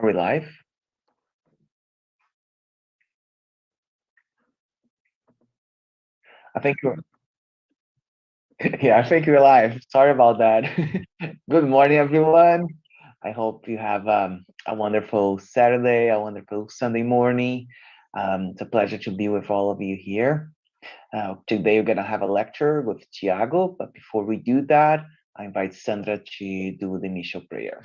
Are we live? I think you're, yeah, I think you're live. Sorry about that. Good morning, everyone. I hope you have a wonderful Saturday, a wonderful Sunday morning. It's a pleasure to be with all of you here. Today we're gonna have a lecture with Tiago, but before we do that, I invite Sandra to do the initial prayer.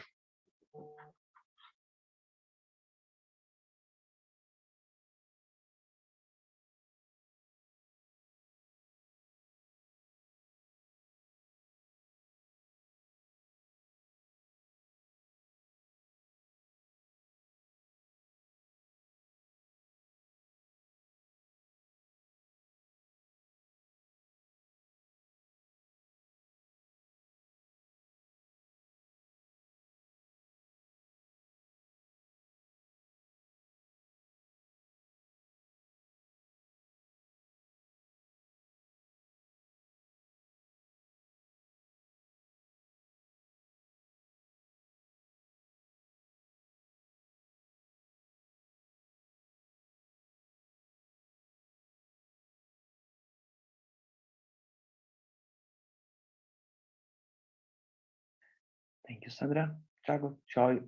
Thank you, Sandra. Tiago,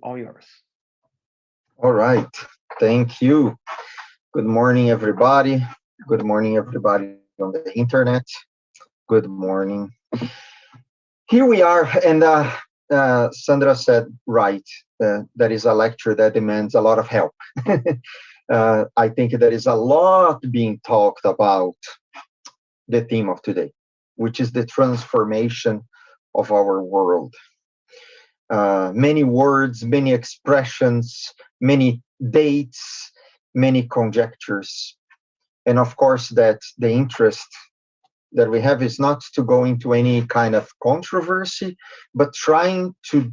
all yours. All right. Thank you. Good morning, everybody. Good morning, everybody on the internet. Good morning. Here we are. And Sandra said, right, that is a lecture that demands a lot of help. I think there is a lot being talked about the theme of today, which is the transformation of our world. Many words, many expressions, many dates, many conjectures. And of course, that the interest that we have is not to go into any kind of controversy, but trying to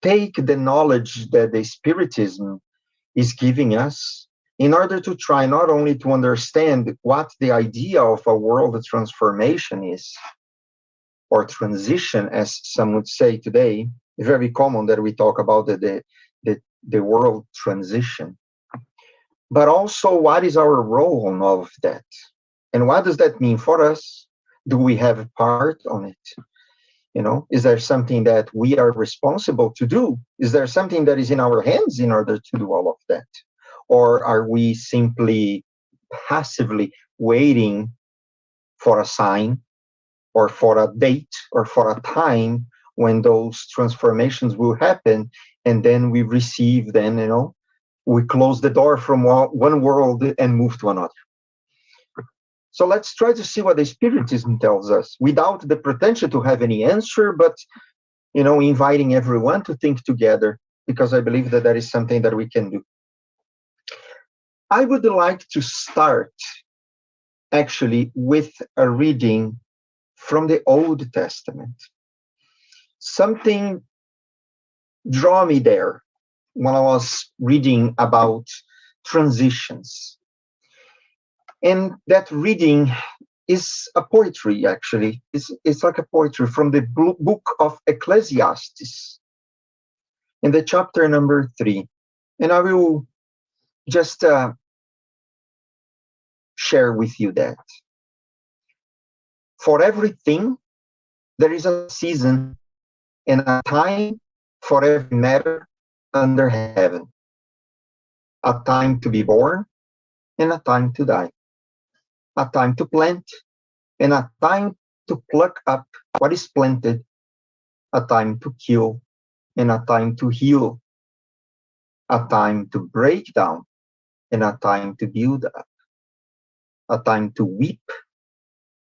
take the knowledge that the Spiritism is giving us in order to try not only to understand what the idea of a world transformation is, or transition, as some would say today. Very common that we talk about the world transition, but also what is our role in all of that, and what does that mean for us? Do we have a part on it? Is there something that we are responsible to do? Is there something that is in our hands in order to do all of that, or are we simply passively waiting for a sign, or for a date, or for a time when those transformations will happen, and then we receive them, we close the door from one world and move to another. So let's try to see what the Spiritism tells us, without the pretension to have any answer, but inviting everyone to think together, because I believe that is something that we can do. I would like to start actually with a reading from the Old Testament. Something drew me there when I was reading about transitions. And that reading is a poetry, actually. It's like a poetry from the book of Ecclesiastes, in the chapter number 3. And I will just share with you that. For everything, there is a season and a time for every matter under heaven. A time to be born and a time to die. A time to plant and a time to pluck up what is planted. A time to kill and a time to heal. A time to break down and a time to build up. A time to weep,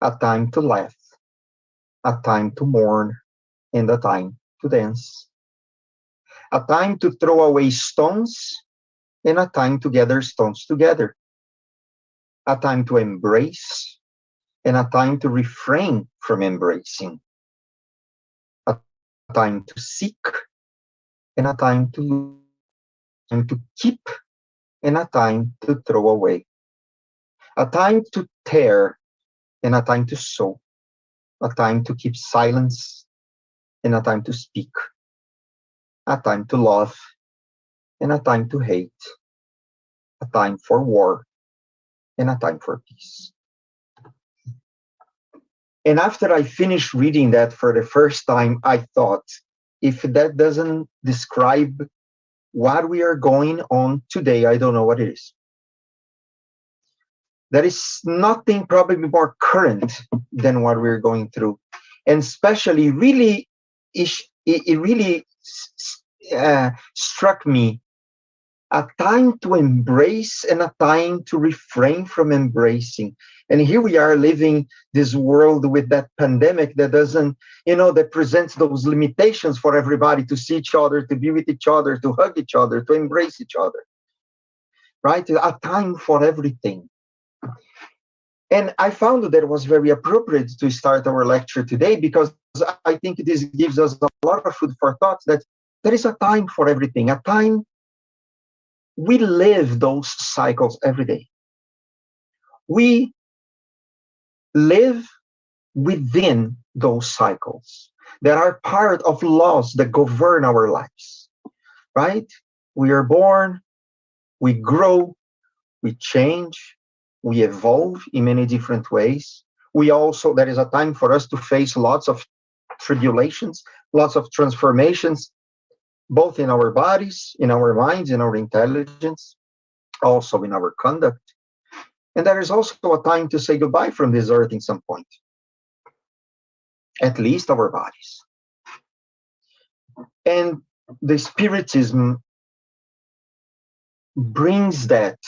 a time to laugh. A time to mourn and a time to dance. A time to throw away stones and a time to gather stones together. A time to embrace and a time to refrain from embracing. A time to seek and a time to lose. A time to keep and a time to throw away. A time to tear and a time to sow. A time to keep silence and a time to speak. A time to love and a time to hate, a time for war, and a time for peace. And after I finished reading that for the first time, I thought, if that doesn't describe what we are going on today, I don't know what it is. There is nothing probably more current than what we're going through. And especially, really, it really struck me a time to embrace and a time to refrain from embracing. And here we are living this world with that pandemic that doesn't, that presents those limitations for everybody to see each other, to be with each other, to hug each other, to embrace each other, right? A time for everything. And I found that it was very appropriate to start our lecture today because I think this gives us a lot of food for thought that there is a time for everything, a time we live those cycles every day. We live within those cycles that are part of laws that govern our lives, right? We are born, we grow, we change, we evolve in many different ways. There is a time for us to face lots of tribulations, lots of transformations, both in our bodies, in our minds, in our intelligence, also in our conduct. And there is also a time to say goodbye from this earth in some point, at least our bodies. And the Spiritism brings that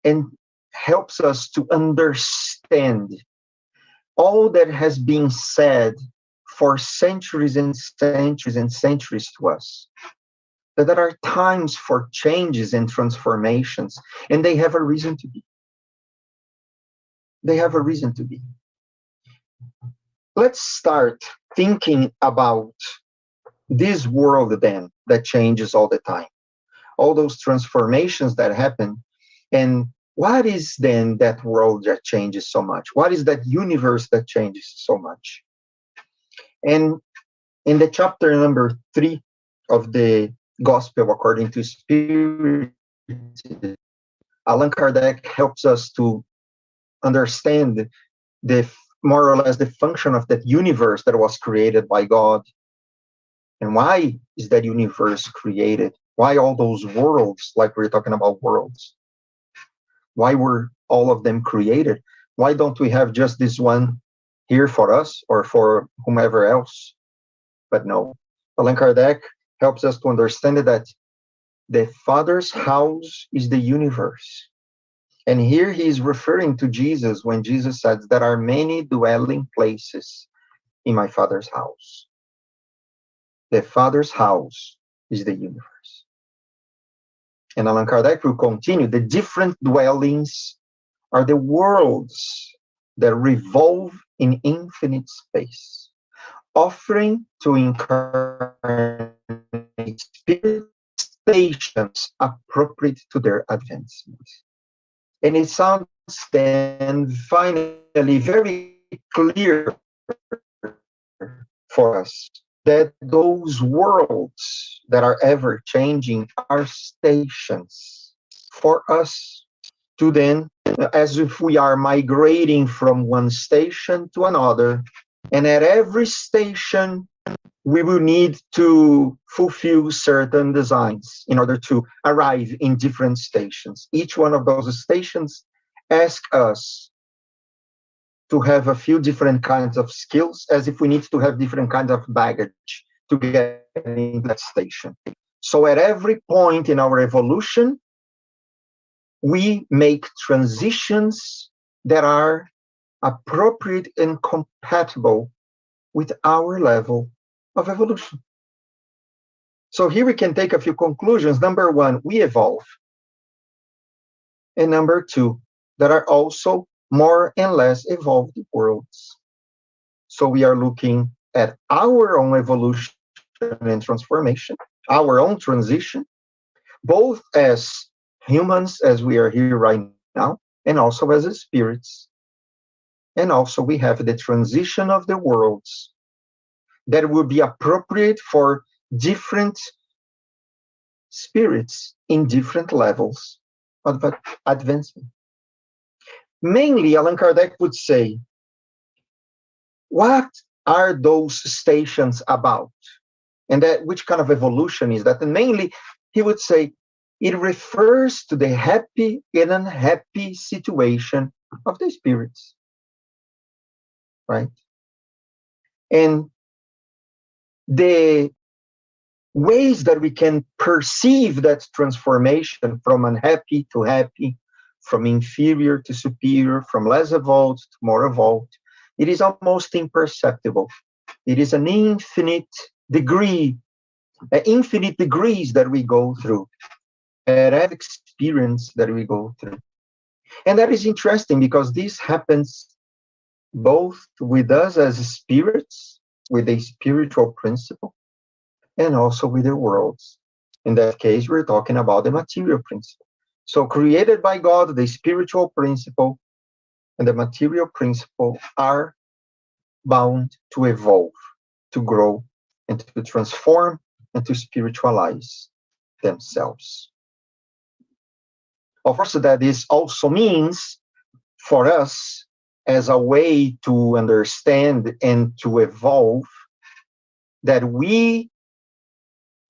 and helps us to understand all that has been said for centuries and centuries and centuries to us. That there are times for changes and transformations, and they have a reason to be. They have a reason to be. Let's start thinking about this world then that changes all the time. All those transformations that happen. And what is then that world that changes so much? What is that universe that changes so much? And in the chapter number 3 of the Gospel according to Spiritism, Allan Kardec helps us to understand more or less the function of that universe that was created by God. And why is that universe created? Why all those worlds, like we're talking about worlds? Why were all of them created? Why don't we have just this one here for us or for whomever else? But no, Allan Kardec helps us to understand that the Father's house is the universe. And here he is referring to Jesus when Jesus says, there are many dwelling places in my Father's house. The Father's house is the universe. And Allan Kardec will continue, the different dwellings are the worlds that revolve in infinite space, offering to incarnate spirit stations appropriate to their advancement. And it sounds then finally very clear for us that those worlds that are ever changing are stations for us to then, as if we are migrating from one station to another, and at every station we will need to fulfill certain designs in order to arrive in different stations. Each one of those stations asks us to have a few different kinds of skills, as if we need to have different kinds of baggage to get in that station. So at every point in our evolution, we make transitions that are appropriate and compatible with our level of evolution. So here we can take a few conclusions. Number one, we evolve. And number two, there are also more and less evolved worlds. So we are looking at our own evolution and transformation, our own transition, both as humans, as we are here right now, and also as spirits. And also we have the transition of the worlds that will be appropriate for different spirits in different levels of advancement. Mainly, Allan Kardec would say, what are those stations about? And that which kind of evolution is that? And mainly, he would say, it refers to the happy and unhappy situation of the spirits, right? And the ways that we can perceive that transformation from unhappy to happy, from inferior to superior, from less evolved to more evolved, it is almost imperceptible. It is an infinite degree, infinite degrees that we go through, at every experience that we go through. And that is interesting because this happens both with us as spirits, with a spiritual principle, and also with the worlds. In that case, we're talking about the material principle. So created by God, the spiritual principle and the material principle are bound to evolve, to grow, and to transform and to spiritualize themselves. Of course, that this also means for us as a way to understand and to evolve that we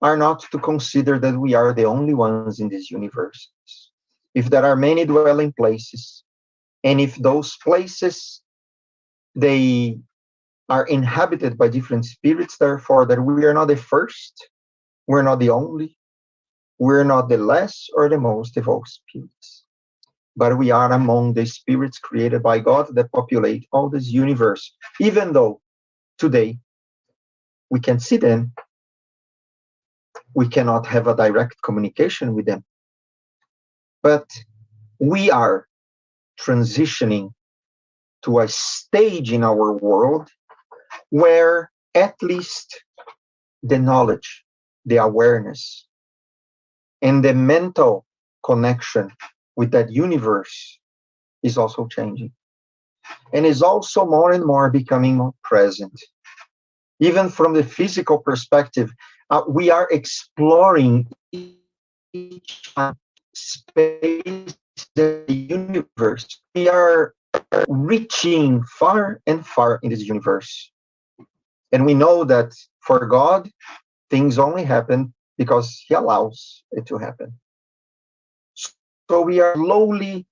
are not to consider that we are the only ones in this universe. If there are many dwelling places, and if those places, they are inhabited by different spirits, therefore that we are not the first, we're not the only, we're not the less or the most evolved spirits, but we are among the spirits created by God that populate all this universe, even though today we can see them, we cannot have a direct communication with them, but we are transitioning to a stage in our world where at least the knowledge, the awareness, and the mental connection with that universe is also changing. And is also more and more becoming more present. Even from the physical perspective, we are exploring each space, the universe. We are reaching far and far in this universe. And we know that for God, things only happen because He allows it to happen. So we are slowly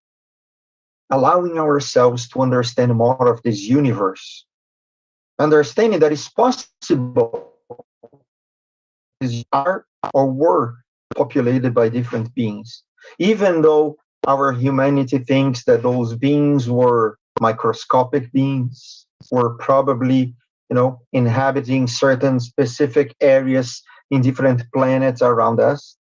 allowing ourselves to understand more of this universe, understanding that it's possible are or were populated by different beings, even though our humanity thinks that those beings were microscopic beings, were probably, inhabiting certain specific areas in different planets around us.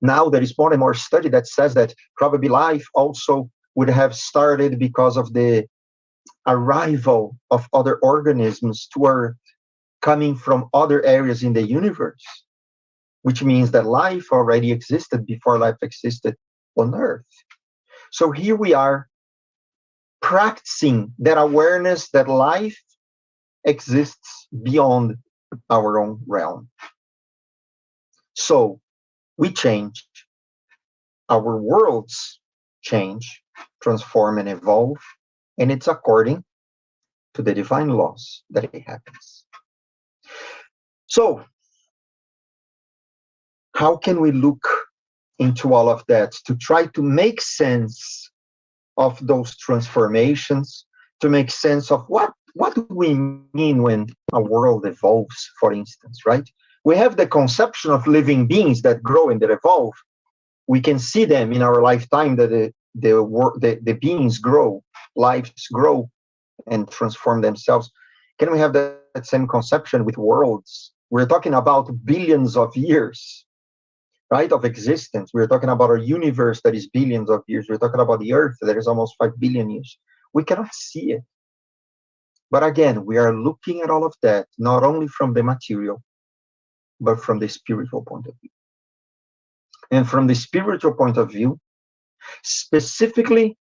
Now there is more and more study that says that probably life also would have started because of the arrival of other organisms to Earth coming from other areas in the universe, which means that life already existed before life existed on Earth. So here we are practicing that awareness that life exists beyond our own realm. So we change, our worlds change, transform, and evolve, and it's according to the divine laws that it happens. So, how can we look into all of that to try to make sense of those transformations, to make sense of what do we mean when a world evolves, for instance, right? We have the conception of living beings that grow and that evolve. We can see them in our lifetime that the beings grow, lives grow and transform themselves. Can we have that same conception with worlds? We're talking about billions of years, right, of existence. We're talking about a universe that is billions of years. We're talking about the Earth that is almost 5 billion years. We cannot see it. But again, we are looking at all of that, not only from the material, but from the spiritual point of view. And from the spiritual point of view, specifically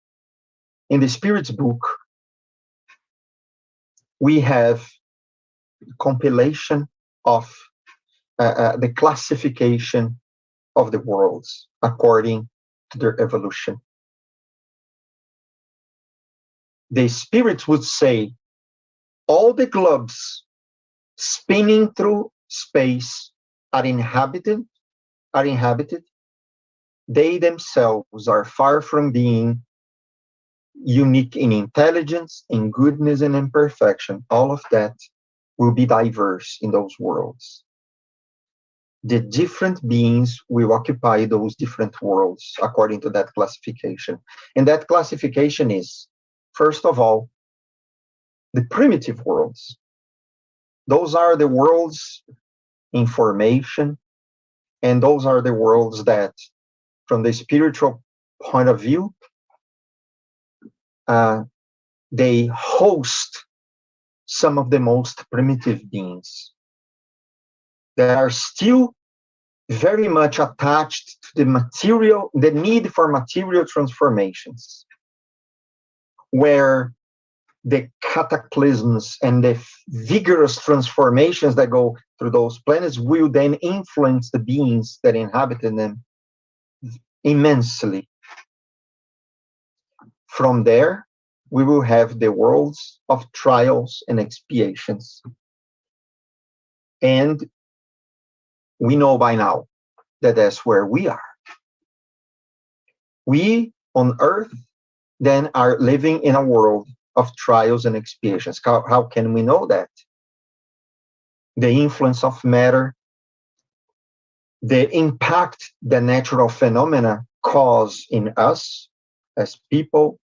in the Spirit's book, we have compilation of the classification of the worlds according to their evolution. The spirits would say all the globes spinning through space are inhabited, are inhabited. They themselves are far from being unique in intelligence, in goodness, and in perfection. All of that will be diverse in those worlds. The different beings will occupy those different worlds according to that classification. And that classification is, first of all, the primitive worlds. Those are the worlds in formation, and those are the worlds that, from the spiritual point of view, they host some of the most primitive beings that are still very much attached to the need for material transformations, where the cataclysms and the vigorous transformations that go through those planets will then influence the beings that inhabited them immensely. From there, we will have the worlds of trials and expiations. And we know by now that that's where we are. We on Earth then are living in a world of trials and expiations. How can we know that? The influence of matter, the impact that natural phenomena cause in us as people,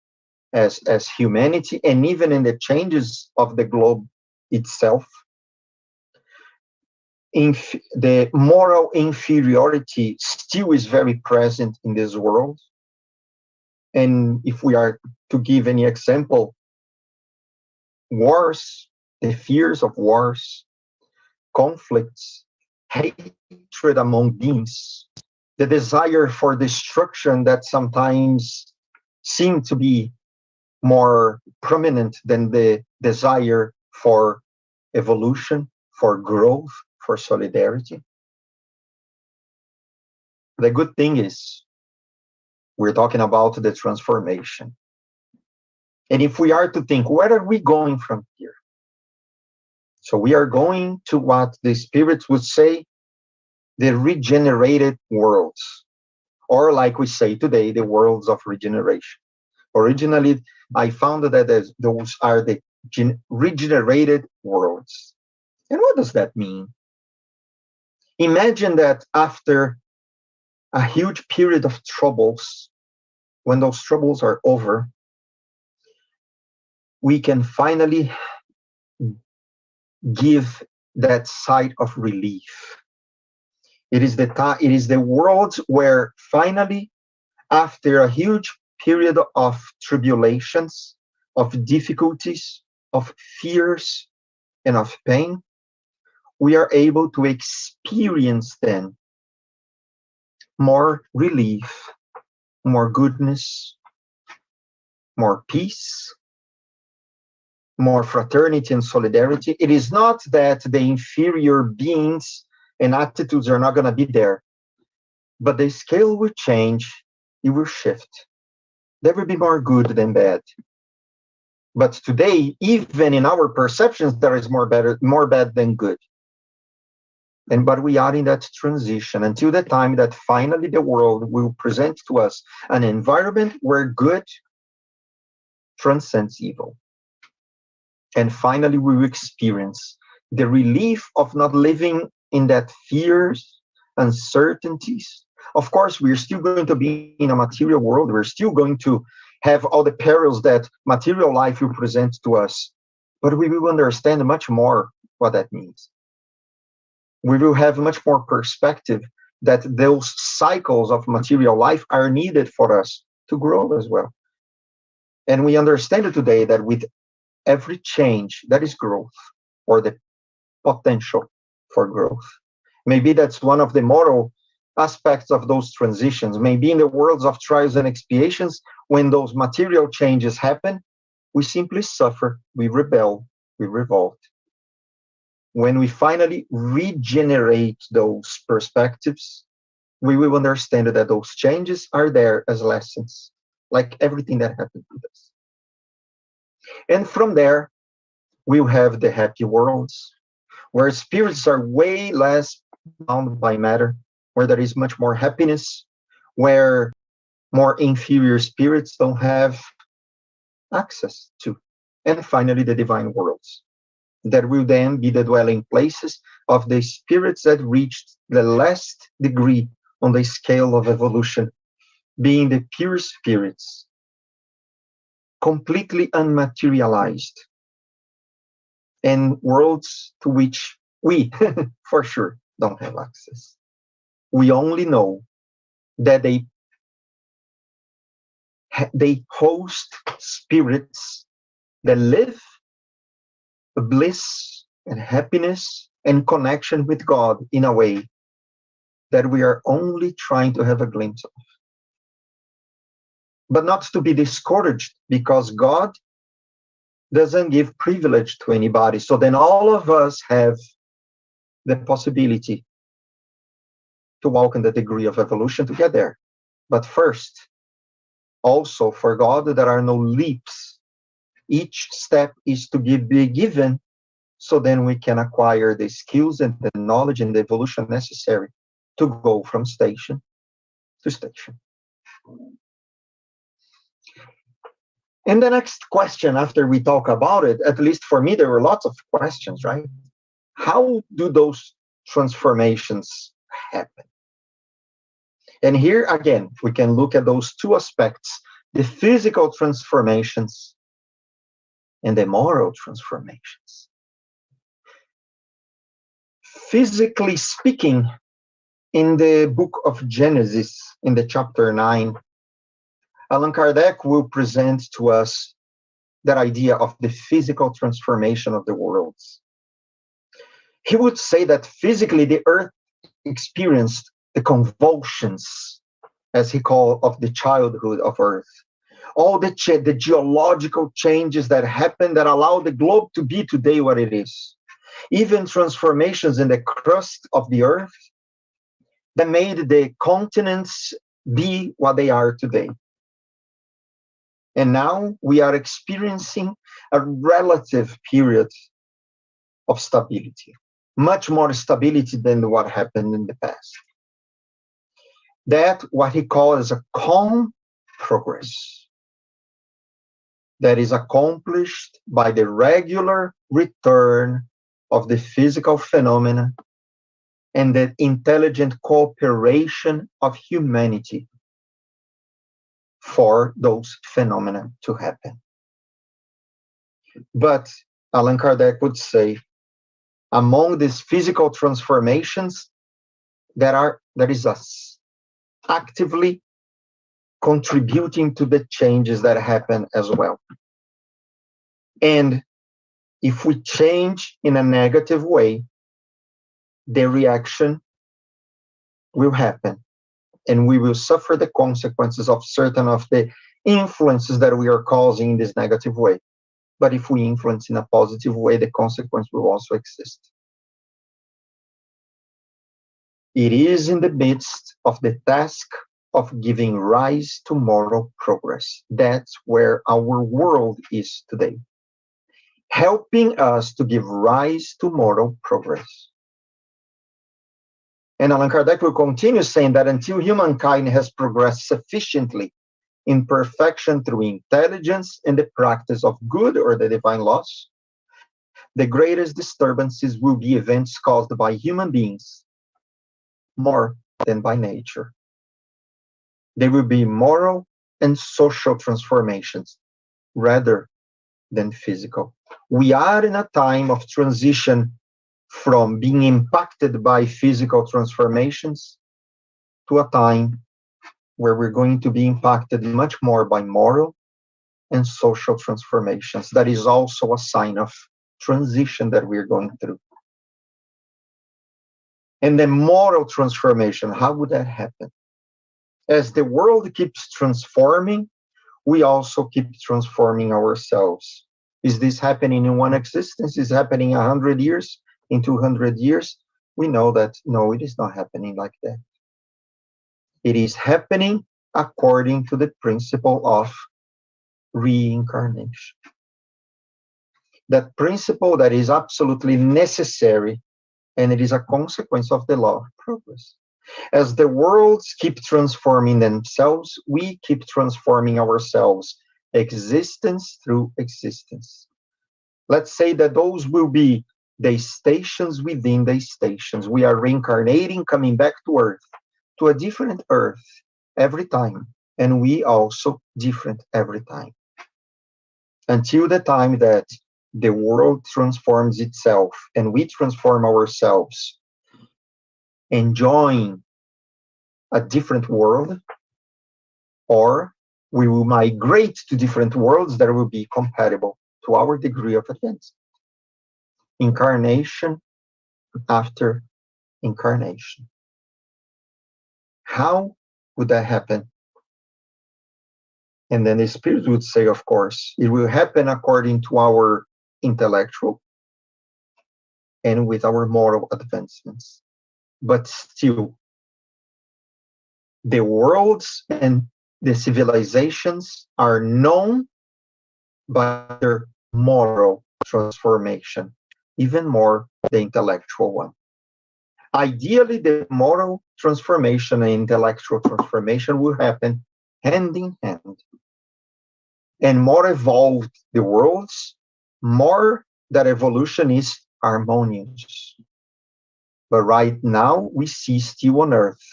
as humanity, and even in the changes of the globe itself. The moral inferiority still is very present in this world. And if we are to give any example, wars, the fears of wars, conflicts, hatred among beings, the desire for destruction that sometimes seem to be more prominent than the desire for evolution, for growth, for solidarity. The good thing is, we're talking about the transformation. And if we are to think, where are we going from here? So we are going to what the spirits would say, the regenerated worlds, or like we say today, the worlds of regeneration. Originally, I found that those are the regenerated worlds. And what does that mean? Imagine that after a huge period of troubles, when those troubles are over, we can finally give that sigh of relief. It is the world where finally, after a huge period of tribulations, of difficulties, of fears, and of pain, we are able to experience then more relief, more goodness, more peace, more fraternity and solidarity. It is not that the inferior beings and attitudes are not going to be there, but the scale will change, it will shift. There will be more good than bad. But today, even in our perceptions, there is more bad than good. But we are in that transition until the time that finally the world will present to us an environment where good transcends evil. And finally, we will experience the relief of not living in that fears, uncertainties. Of course, we're still going to be in a material world. We're still going to have all the perils that material life will present to us. But we will understand much more what that means. We will have much more perspective that those cycles of material life are needed for us to grow as well. And we understand today that with every change, that is growth, or the potential for growth. Maybe that's one of the moral aspects of those transitions. Maybe in the worlds of trials and expiations, when those material changes happen, we simply suffer, we rebel, we revolt. When we finally regenerate those perspectives, we will understand that those changes are there as lessons, like everything that happened with us. And from there, we'll have the happy worlds, where spirits are way less bound by matter, where there is much more happiness, where more inferior spirits don't have access to. And finally, the divine worlds, that will then be the dwelling places of the spirits that reached the last degree on the scale of evolution, being the pure spirits, completely unmaterialized, and worlds to which we, for sure, don't have access. We only know that they host spirits that live bliss and happiness and connection with God in a way that we are only trying to have a glimpse of. But not to be discouraged, because God doesn't give privilege to anybody. So then all of us have the possibility to walk in the degree of evolution to get there. But first, also for God, there are no leaps. Each step is to be given, so then we can acquire the skills and the knowledge and the evolution necessary to go from station to station. And the next question, after we talk about it, at least for me, there were lots of questions, right? How do those transformations happen? And here again, we can look at those two aspects, the physical transformations and the moral transformations. Physically speaking, in the book of Genesis, in the chapter 9, Allan Kardec will present to us that idea of the physical transformation of the worlds. He would say that physically the earth experienced the convulsions, as he called, of the childhood of earth. All the geological changes that happened that allowed the globe to be today what it is. Even transformations in the crust of the earth that made the continents be what they are today. And now we are experiencing a relative period of stability, much more stability than what happened in the past. That what he calls a calm progress that is accomplished by the regular return of the physical phenomena and the intelligent cooperation of humanity for those phenomena to happen. But Allan Kardec would say, among these physical transformations, there is us actively contributing to the changes that happen as well. And if we change in a negative way, the reaction will happen, and we will suffer the consequences of certain of the influences that we are causing in this negative way. But if we influence in a positive way, the consequence will also exist. It is in the midst of the task of giving rise to moral progress. That's where our world is today, helping us to give rise to moral progress. And Allan Kardec will continue saying that until humankind has progressed sufficiently in perfection through intelligence and the practice of good or the divine laws, the greatest disturbances will be events caused by human beings more than by nature. They will be moral and social transformations rather than physical. We are in a time of transition from being impacted by physical transformations to a time where we're going to be impacted much more by moral and social transformations. That is also a sign of transition that we're going through. And the moral transformation, how would that happen? As the world keeps transforming, we also keep transforming ourselves. Is this happening in one existence? Is it happening 100 years? In 200 years? We know that no, it is not happening like that. It is happening according to the principle of reincarnation. That principle that is absolutely necessary, and it is a consequence of the law of progress. As the worlds keep transforming themselves, we keep transforming ourselves, existence through existence. Let's say that those will be the stations within the stations. We are reincarnating, coming back to Earth, to a different Earth every time, and we also different every time. Until the time that the world transforms itself and we transform ourselves, enjoying a different world, or we will migrate to different worlds that will be compatible to our degree of advancement. Incarnation after incarnation. How would that happen? And then the Spirit would say, of course, it will happen according to our intellectual and with our moral advancements. But still, the worlds and the civilizations are known by their moral transformation, even more the intellectual one. Ideally, the moral transformation and intellectual transformation will happen hand in hand. And more evolved the worlds, more that evolution is harmonious. But right now, we see still on Earth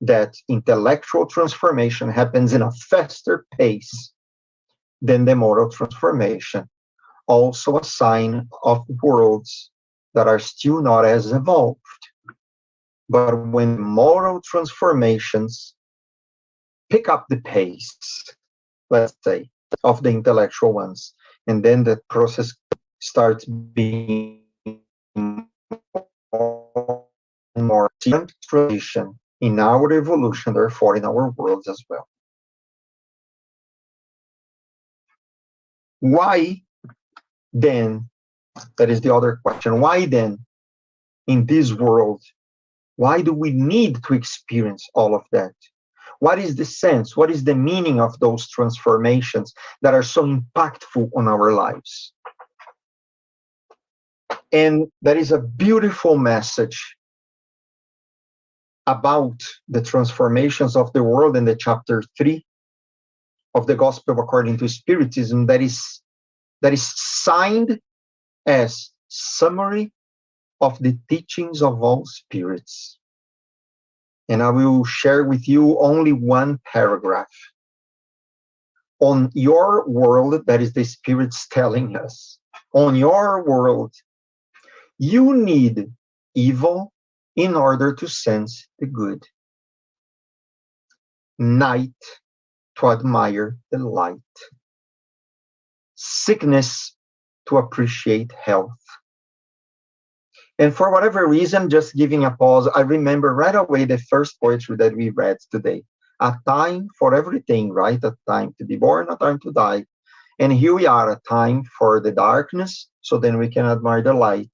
that intellectual transformation happens in a faster pace than the moral transformation. Also a sign of worlds that are still not as evolved. But when moral transformations pick up the pace, let's say, of the intellectual ones, and then the process starts being more tradition in our evolution, therefore in our worlds as well. Why then, that is the other question, why then in this world, why do we need to experience all of that? What is the sense? What is the meaning of those transformations that are so impactful on our lives? And that is a beautiful message about the transformations of the world in the chapter 3 of the Gospel according to Spiritism that is signed as summary of the teachings of all spirits. And I will share with you only one paragraph. On your world, that is the spirits telling us, on your world, you need evil in order to sense the good. Night to admire the light. Sickness to appreciate health. And for whatever reason, just giving a pause, I remember right away the first poetry that we read today. A time for everything, right? A time to be born, a time to die. And here we are, a time for the darkness, so then we can admire the light.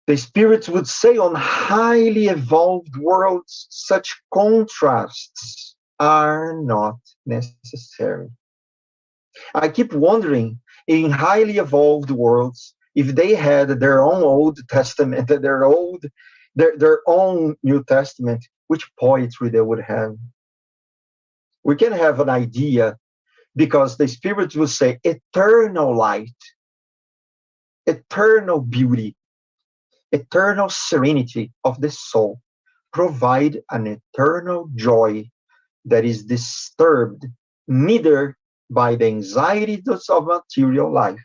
The spirits would say on highly evolved worlds, such contrasts are not necessary. I keep wondering, in highly evolved worlds, if they had their own Old Testament, their own New Testament, which poetry they would have. We can have an idea, because the spirits will say eternal light, eternal beauty, eternal serenity of the soul, provide an eternal joy that is disturbed neither by the anxieties of material life,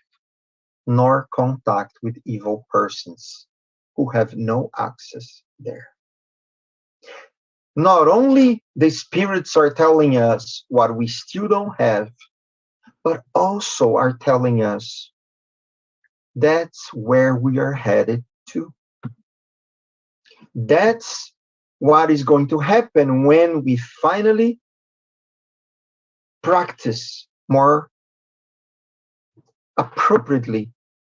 nor contact with evil persons who have no access there. Not only the spirits are telling us what we still don't have, but also are telling us that's where we are headed to. That's what is going to happen when we finally practice more appropriately,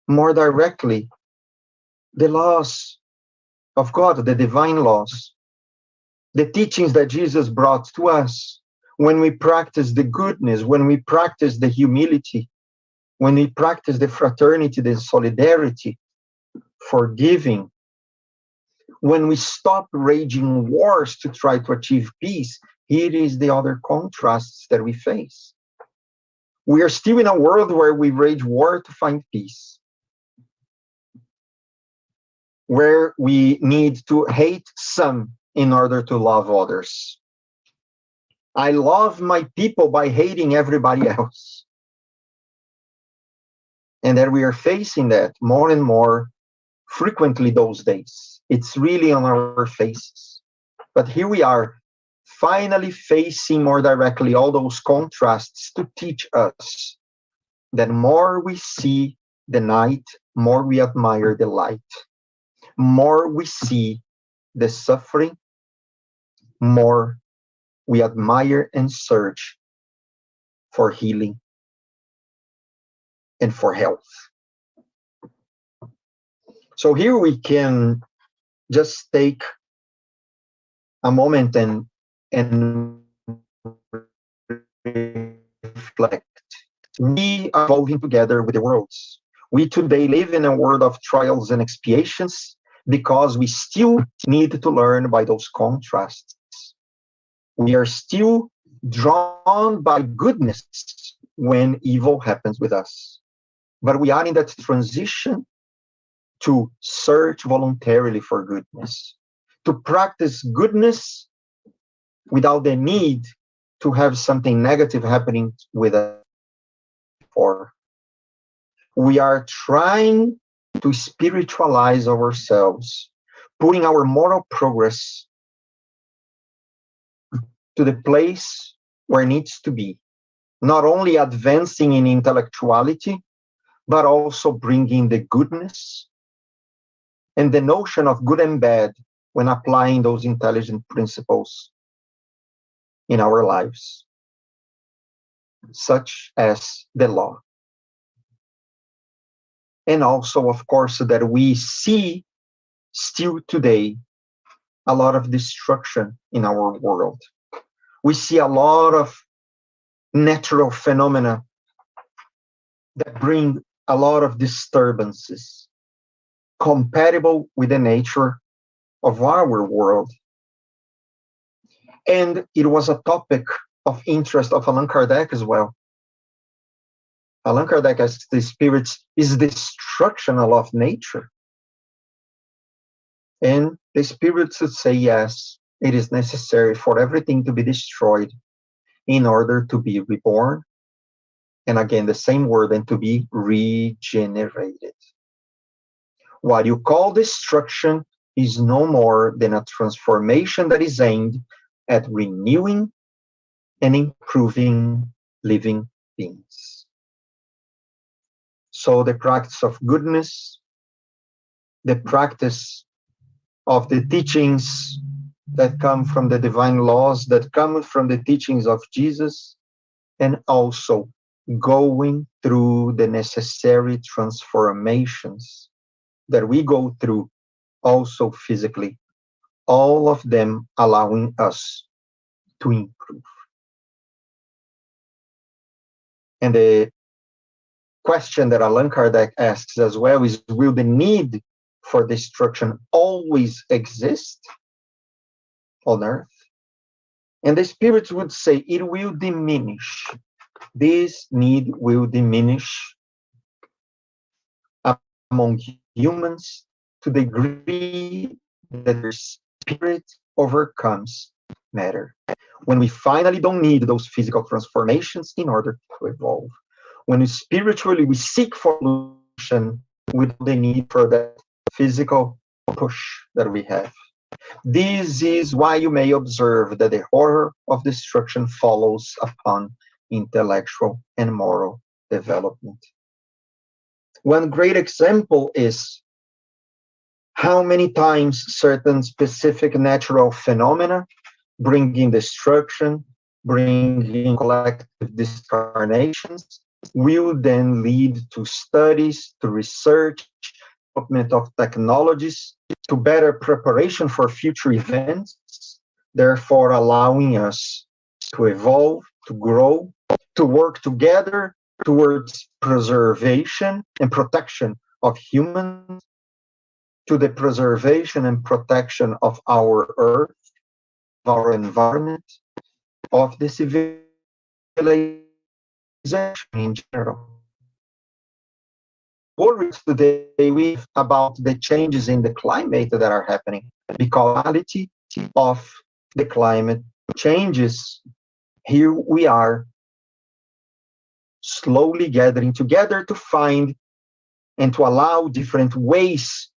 more directly, the laws of God, the divine laws, the teachings that Jesus brought to us, when we practice the goodness, when we practice the humility, when we practice the fraternity, the solidarity, forgiving, when we stop raging wars to try to achieve peace, here is the other contrasts that we face. We are still in a world where we wage war to find peace, where we need to hate some in order to love others. I love my people by hating everybody else. And that we are facing that more and more frequently those days. It's really on our faces. But here we are, finally facing more directly all those contrasts to teach us that more we see the night, more we admire the light. More we see the suffering, more we admire and search for healing and for health. So here we can just take a moment and reflect. We are evolving together with the worlds. We today live in a world of trials and expiations because we still need to learn by those contrasts. We are still drawn by goodness when evil happens with us. But we are in that transition to search voluntarily for goodness, to practice goodness without the need to have something negative happening with us. Or we are trying to spiritualize ourselves, putting our moral progress to the place where it needs to be, not only advancing in intellectuality, but also bringing the goodness and the notion of good and bad when applying those intelligent principles in our lives, such as the law. And also, of course, that we see still today a lot of destruction in our world. We see a lot of natural phenomena that bring a lot of disturbances compatible with the nature of our world. And it was a topic of interest of Allan Kardec as well. Allan Kardec asks the spirits, is destruction a law of nature? And the spirits would say, yes, it is necessary for everything to be destroyed in order to be reborn. And again, the same word, and to be regenerated. What you call destruction is no more than a transformation that is aimed at renewing and improving living beings. So the practice of goodness, the practice of the teachings that come from the divine laws, that come from the teachings of Jesus, and also going through the necessary transformations that we go through also physically, all of them allowing us to improve. And the question that Allan Kardec asks as well is, will the need for destruction always exist on earth? And the spirits would say it will diminish. This need will diminish among humans to the degree that their spirit overcomes matter. When we finally don't need those physical transformations in order to evolve. When spiritually we seek for solution without the need for that physical push that we have. This is why you may observe that the horror of destruction follows upon intellectual and moral development. One great example is how many times certain specific natural phenomena bringing destruction, bringing collective discarnations, will then lead to studies, to research, development of technologies, to better preparation for future events therefore allowing us to evolve, to grow, to work together towards preservation and protection of humans, to the preservation and protection of our earth, of our environment, of the civilization in general. Worries today we have about the changes in the climate that are happening because of the climate changes. Here we are slowly gathering together to find and to allow different ways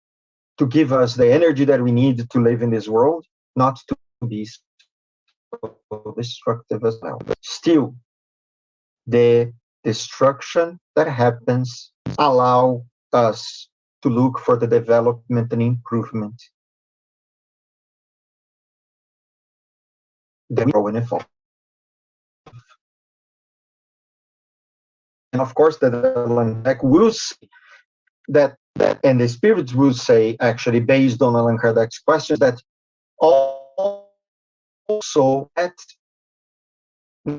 to give us the energy that we need to live in this world, not to be so destructive as well. Still, the destruction that happens allow us to look for the development and improvement that we grow and evolve. And of course, the Allan Kardec will say that, and the spirits will say, actually, based on Allan Kardec's questions, that also that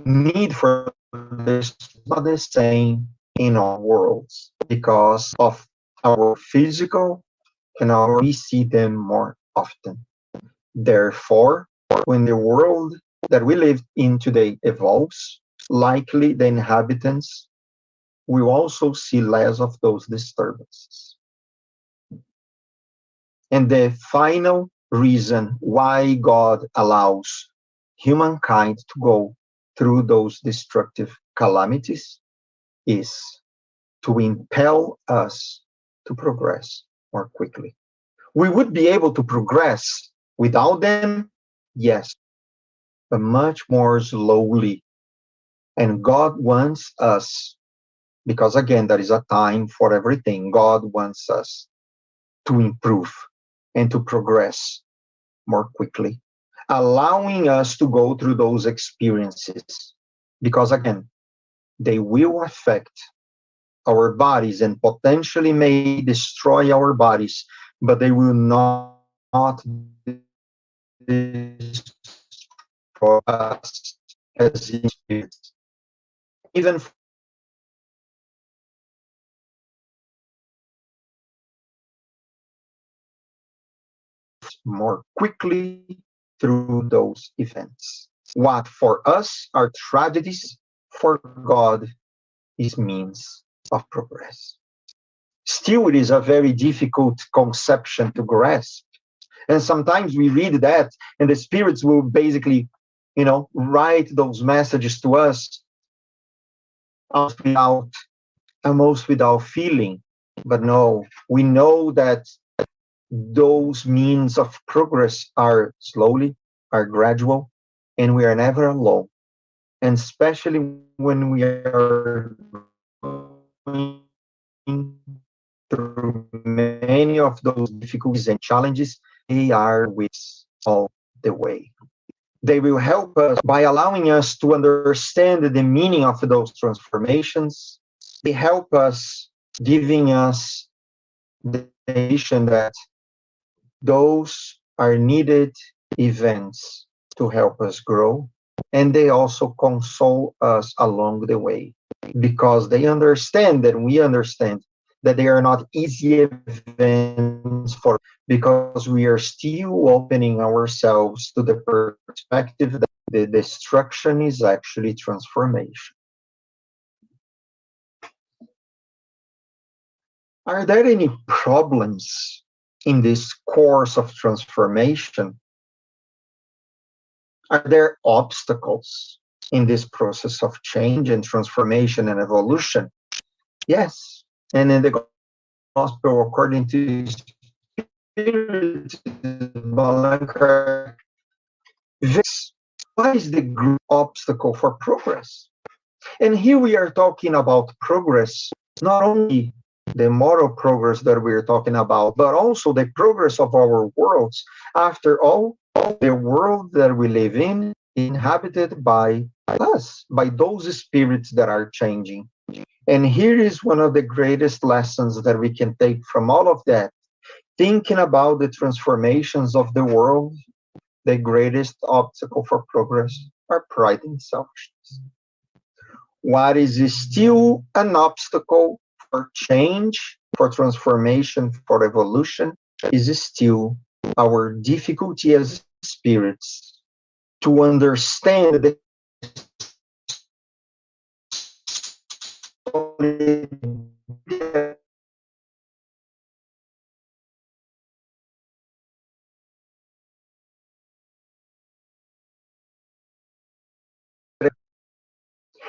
need for this is not the same in all worlds because of our physical and our we see them more often. Therefore, when the world that we live in today evolves, likely the inhabitants will also see less of those disturbances. And the final reason why God allows humankind to go through those destructive calamities is to impel us to progress more quickly. We would be able to progress without them, yes, but much more slowly. And God wants us, because again, there is a time for everything. God wants us to improve and to progress more quickly, allowing us to go through those experiences. Because again, they will affect our bodies and potentially may destroy our bodies, but they will not destroy us as in spirits. Even more quickly through those events. What for us are tragedies, for God is means of progress. Still, it is a very difficult conception to grasp. And sometimes we read that, and the spirits will basically, write those messages to us almost without feeling. But no, we know that those means of progress are slowly, are gradual, and we are never alone. And especially when we are going through many of those difficulties and challenges, they are with all the way. They will help us by allowing us to understand the meaning of those transformations. They help us, giving us the information that those are needed events to help us grow. And they also console us along the way because they understand that we understand that they are not easy events for because we are still opening ourselves to the perspective that the destruction is actually transformation. Are there any problems in this course of transformation? Are there obstacles in this process of change and transformation and evolution? Yes. And in the gospel, according to Spiritism, what is the great obstacle for progress? And here we are talking about progress, not only the moral progress that we're talking about, but also the progress of our worlds. After all, the world that we live in is inhabited by us, by those spirits that are changing. And here is one of the greatest lessons that we can take from all of that. Thinking about the transformations of the world, the greatest obstacle for progress are pride and selfishness. What is still an obstacle for change, for transformation, for evolution, is still our difficulty as spirits to understand the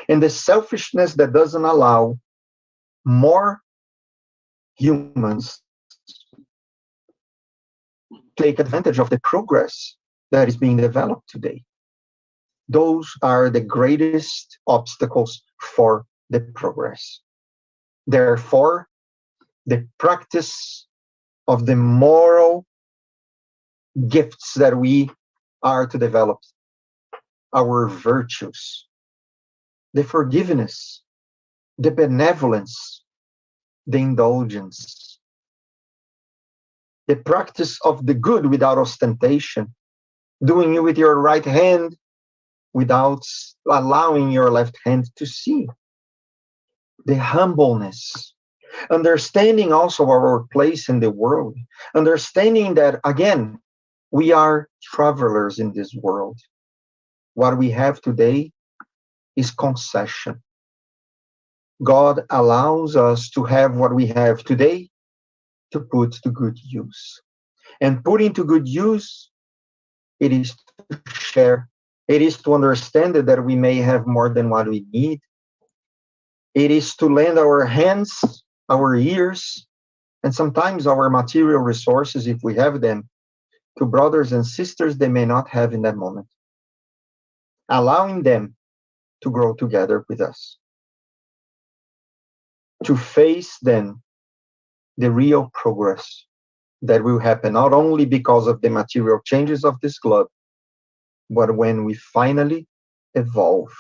and the selfishness that doesn't allow more humans take advantage of the progress that is being developed today. Those are the greatest obstacles for the progress. Therefore, the practice of the moral gifts that we are to develop, our virtues, the forgiveness, the benevolence, the indulgence, the practice of the good without ostentation, doing it with your right hand without allowing your left hand to see, the humbleness, understanding also our place in the world, understanding that, again, we are travelers in this world. What we have today is concession. God allows us to have what we have today to put to good use. And putting to good use, it is to share. It is to understand that we may have more than what we need. It is to lend our hands, our ears, and sometimes our material resources, if we have them, to brothers and sisters they may not have in that moment, allowing them to grow together with us, to face then the real progress that will happen, not only because of the material changes of this globe, but when we finally evolve,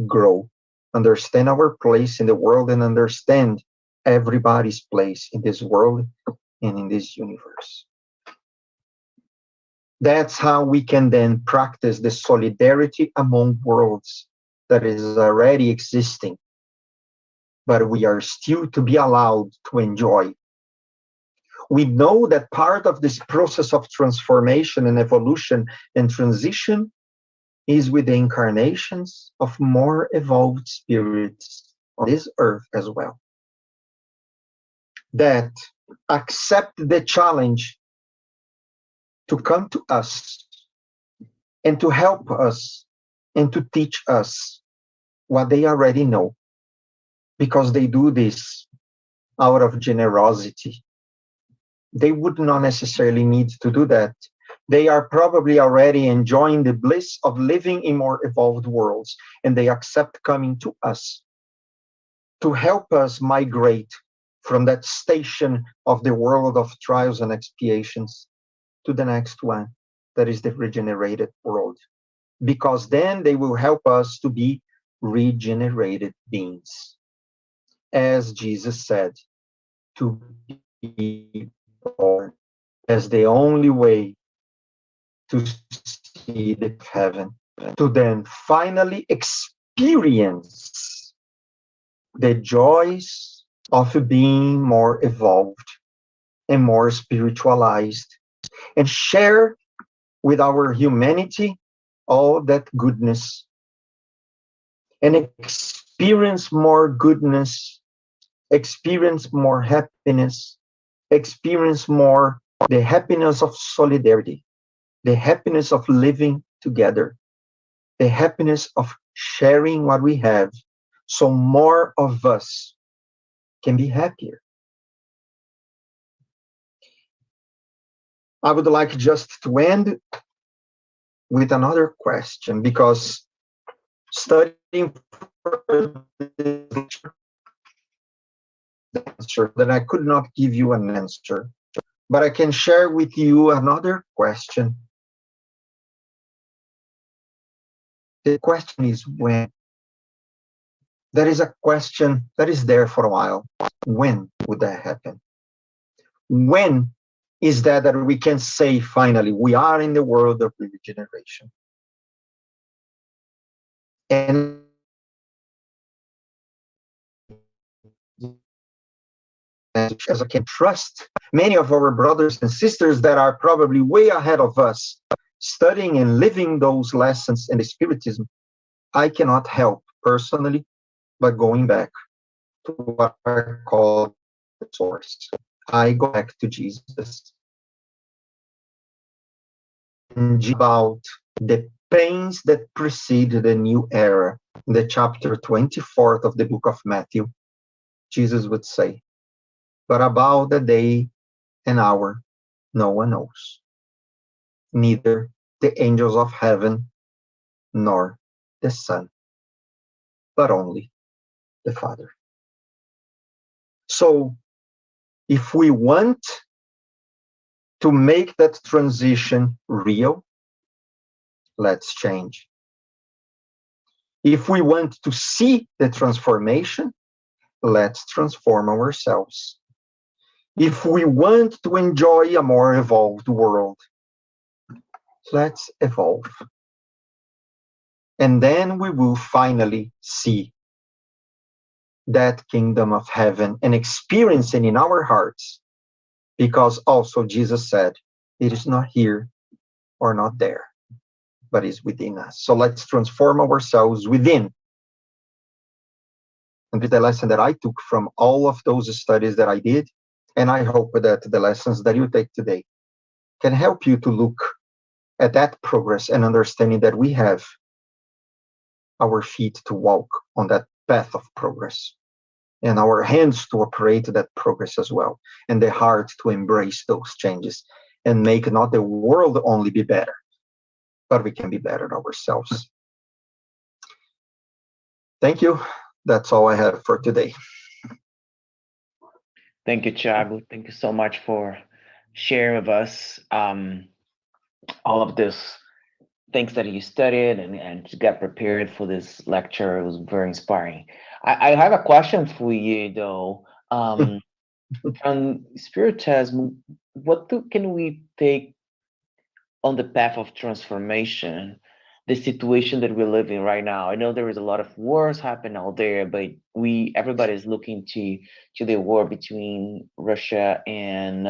grow, understand our place in the world, and understand everybody's place in this world and in this universe. That's how we can then practice the solidarity among worlds that is already existing, but we are still to be allowed to enjoy. We know that part of this process of transformation and evolution and transition is with the incarnations of more evolved spirits on this earth as well, that accept the challenge to come to us and to help us and to teach us what they already know, because they do this out of generosity. They would not necessarily need to do that. They are probably already enjoying the bliss of living in more evolved worlds, and they accept coming to us to help us migrate from that station of the world of trials and expiations to the next one, that is the regenerated world. Because then they will help us to be regenerated beings. As Jesus said, to be born as the only way to see the heaven, to then finally experience the joys of being more evolved and more spiritualized, and share with our humanity all that goodness, and experience more goodness, experience more happiness, experience more the happiness of solidarity, the happiness of living together, the happiness of sharing what we have, so more of us can be happier. I would like just to end with another question, because studying for this answer, that I could not give you an answer, but I can share with you another question. The question is when. That is a question that is there for a while. When would that happen? When is that we can say finally, we are in the world of regeneration. And as I can trust many of our brothers and sisters that are probably way ahead of us, studying and living those lessons in the Spiritism, I cannot help personally but going back to what I call the source. I go back to Jesus and about the pains that precede the new era. In the chapter 24th of the book of Matthew, Jesus would say, but about the day and hour, no one knows, neither the angels of heaven nor the Son, but only the Father. So, if we want to make that transition real, let's change. If we want to see the transformation, let's transform ourselves. If we want to enjoy a more evolved world, let's evolve. And then we will finally see that kingdom of heaven and experience it in our hearts. Because also Jesus said, it is not here or not there, but is within us. So let's transform ourselves within. And with the lesson that I took from all of those studies that I did, and I hope that the lessons that you take today can help you to look at that progress and understanding that we have our feet to walk on that path of progress, and our hands to operate that progress as well, and the heart to embrace those changes and make not the world only be better, but we can be better ourselves. Thank you. That's all I have for today. Thank you, Tiago. Thank you so much for sharing with us all of this things that you studied and to get prepared for this lecture. It was very inspiring. I have a question for you though. On Spiritism, can we take on the path of transformation, the situation that we're living right now? I know there is a lot of wars happening out there, but everybody's looking to the war between Russia and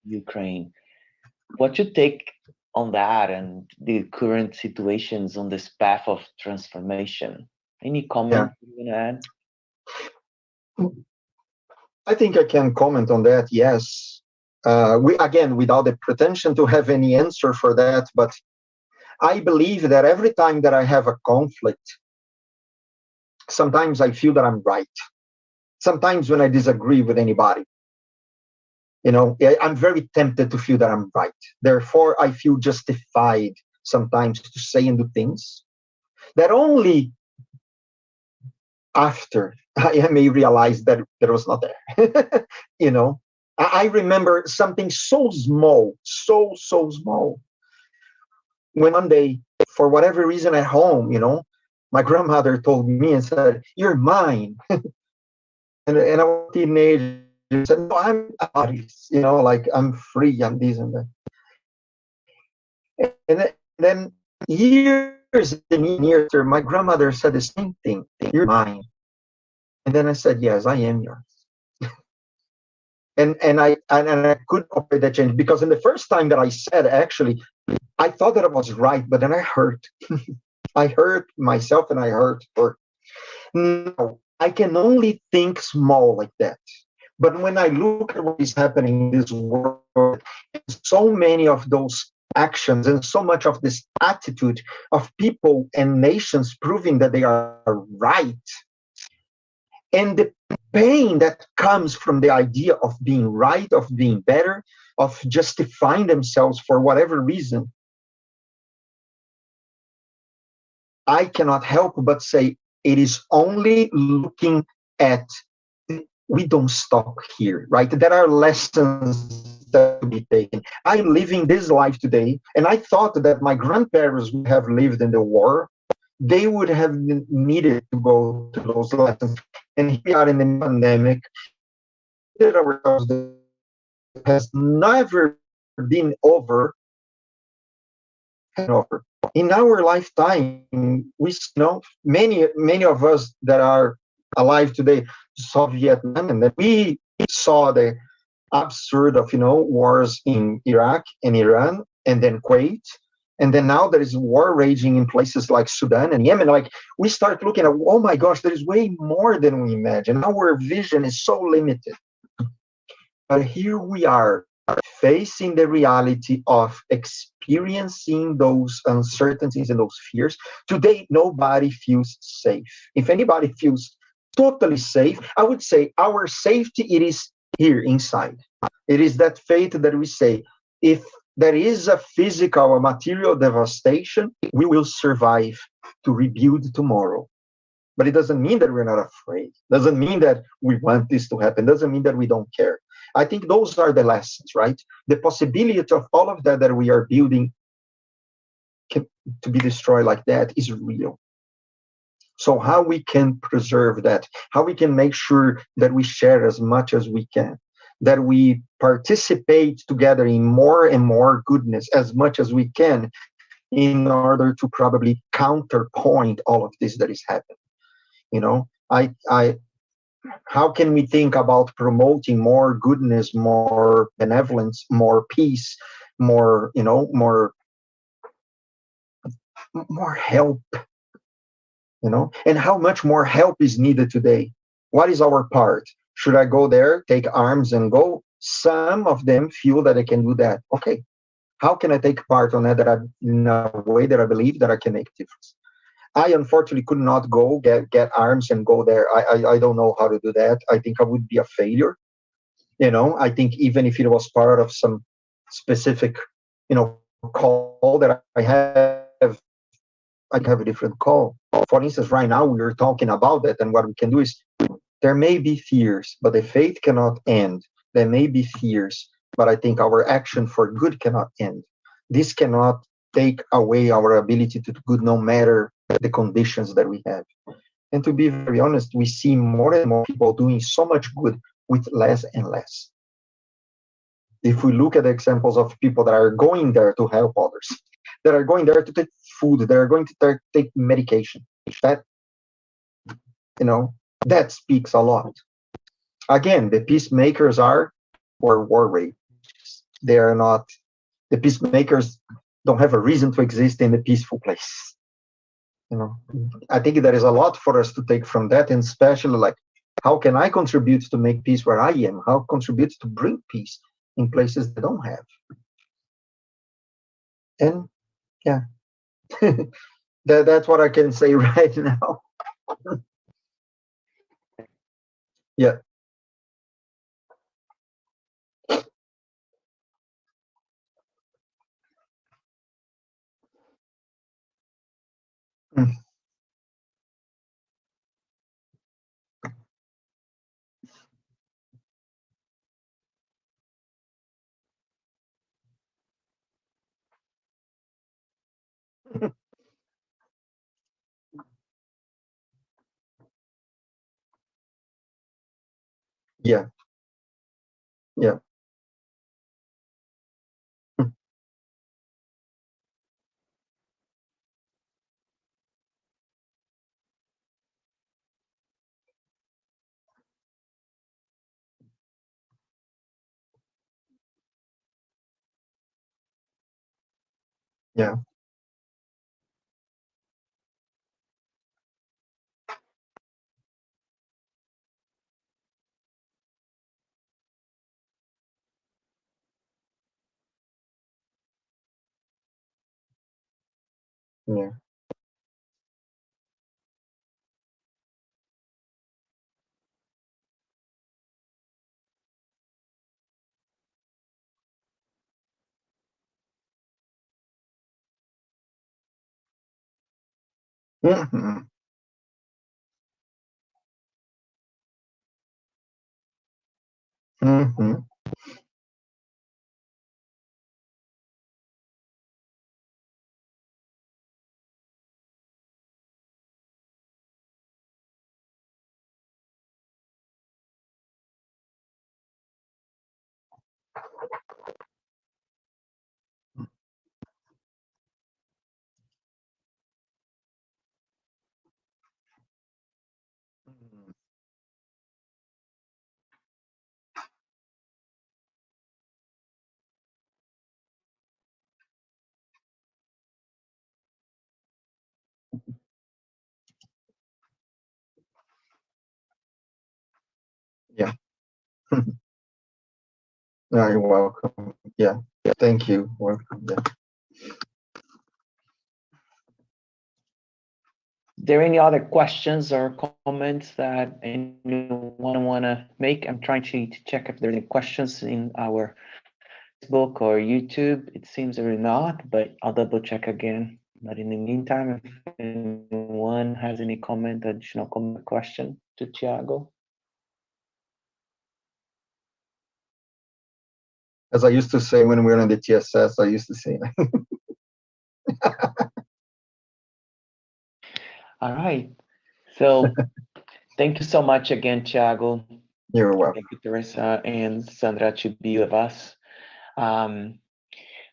Ukraine. What you take on that and the current situations on this path of transformation? Any comment you can add? I think I can comment on that. Yes. We again, without the pretension to have any answer for that, but I believe that every time that I have a conflict, sometimes I feel that I'm right. Sometimes when I disagree with anybody, I'm very tempted to feel that I'm right. Therefore, I feel justified sometimes to say and do things that only after I may realize that it was not there. I remember something so small, so small. When one day, for whatever reason at home, my grandmother told me and said, "You're mine." and I was a teenager. I said, "No, I'm an artist, like I'm free, I'm this and that." And then years and years later, my grandmother said the same thing, "You're mine." And then I said, "Yes, I am yours." And I couldn't operate that change, because in the first time that I said, actually, I thought that I was right, but then I hurt. I hurt myself and I hurt her. Now, I can only think small like that. But when I look at what is happening in this world, so many of those actions and so much of this attitude of people and nations proving that they are right, and the pain that comes from the idea of being right, of being better, of justifying themselves for whatever reason, I cannot help but say it is only looking at, we don't stop here, right? There are lessons that to be taken. I'm living this life today, and I thought that my grandparents would have lived in the war. They would have needed to go to those lessons. And here we are in the pandemic. Did ourselves has never been over, in our lifetime. We many of us that are alive today saw Vietnam, and then we saw the absurd of wars in Iraq and Iran, and then Kuwait, and then now there is war raging in places like Sudan and Yemen. Like, we start looking at, oh my gosh, there is way more than we imagine. Our vision is so limited. But here we are, facing the reality of experiencing those uncertainties and those fears. Today, nobody feels safe. If anybody feels totally safe, I would say our safety, it is here inside. It is that faith that we say, if there is a physical or material devastation, we will survive to rebuild tomorrow. But it doesn't mean that we're not afraid. Doesn't mean that we want this to happen. Doesn't mean that we don't care. I think those are the lessons, right? The possibility of all of that we are building to be destroyed like that is real. So how we can preserve that, how we can make sure that we share as much as we can, that we participate together in more and more goodness as much as we can, in order to probably counterpoint all of this that is happening. I how can we think about promoting more goodness, more benevolence, more peace, more more help, and how much more help is needed today? What is our part? Should I go there, take arms and go? Some of them feel that I can do that. Okay, how can I take part on that in a way that I believe that I can make a difference? I unfortunately could not go get arms and go there. I don't know how to do that. I think I would be a failure. I think even if it was part of some specific, call that I have, I have a different call. For instance, right now we are talking about that, and what we can do is, there may be fears, but the faith cannot end. There may be fears, but I think our action for good cannot end. This cannot take away our ability to do good, no matter the conditions that we have. And to be very honest, we see more and more people doing so much good with less and less. If we look at the examples of people that are going there to help others, that are going there to take food, that are going to take medication, that that speaks a lot. Again, the peacemakers are or war rages. They are not. The peacemakers don't have a reason to exist in a peaceful place. I think there is a lot for us to take from that, and especially, like, how can I contribute to make peace where I am? How contribute to bring peace in places that don't have? And yeah, that's what I can say right now. Yeah. Mm. Yeah. Yeah. Mm. Yeah. Yeah. Mhm. Mhm. Yeah. No, you're welcome. Yeah. Thank you. Welcome. Yeah. There any other questions or comments that anyone want to make? I'm trying to check if there are any questions in our Facebook or YouTube. It seems there are not, but I'll double check again. But in the meantime, if anyone has any comment, additional comment, question to Tiago. As I used to say when we were on the TSS, I used to say, All right. So thank you so much again, Tiago. you're welcome. Thank you, Teresa and Sandra, to be with us.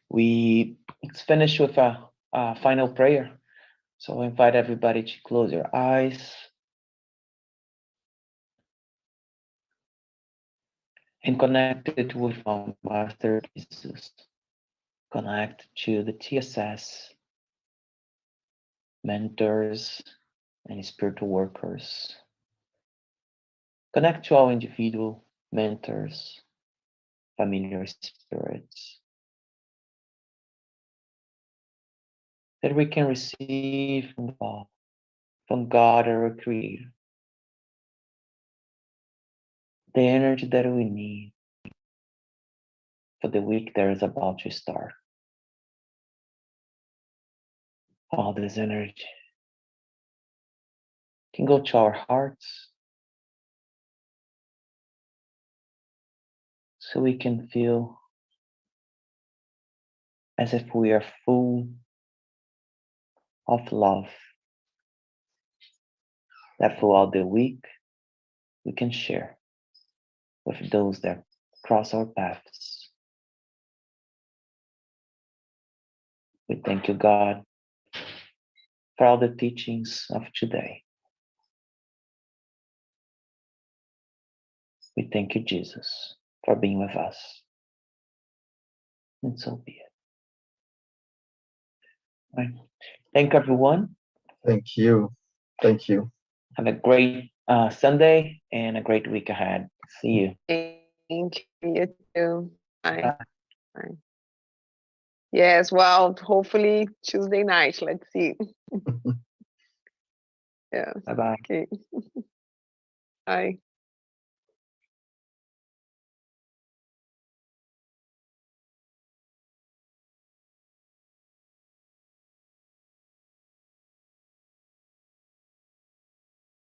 Let's finish with a final prayer. So I invite everybody to close your eyes and connect it with our Master Jesus. Connect to the TSS, mentors, and spiritual workers. Connect to our individual mentors, familiar spirits, that we can receive from God, our Creator, the energy that we need for the week that is about to start. All this energy can go to our hearts so we can feel as if we are full of love, that throughout the week we can share with those that cross our paths. We thank you, God, for all the teachings of today. We thank you, Jesus, for being with us. And so be it. Right. Thank everyone. Thank you. Thank you. Have a great Sunday and a great week ahead. See you. Thank you. You too. Bye. Bye. Yes, well, hopefully Tuesday night. Let's see. Yeah. Bye-bye. Okay. Bye.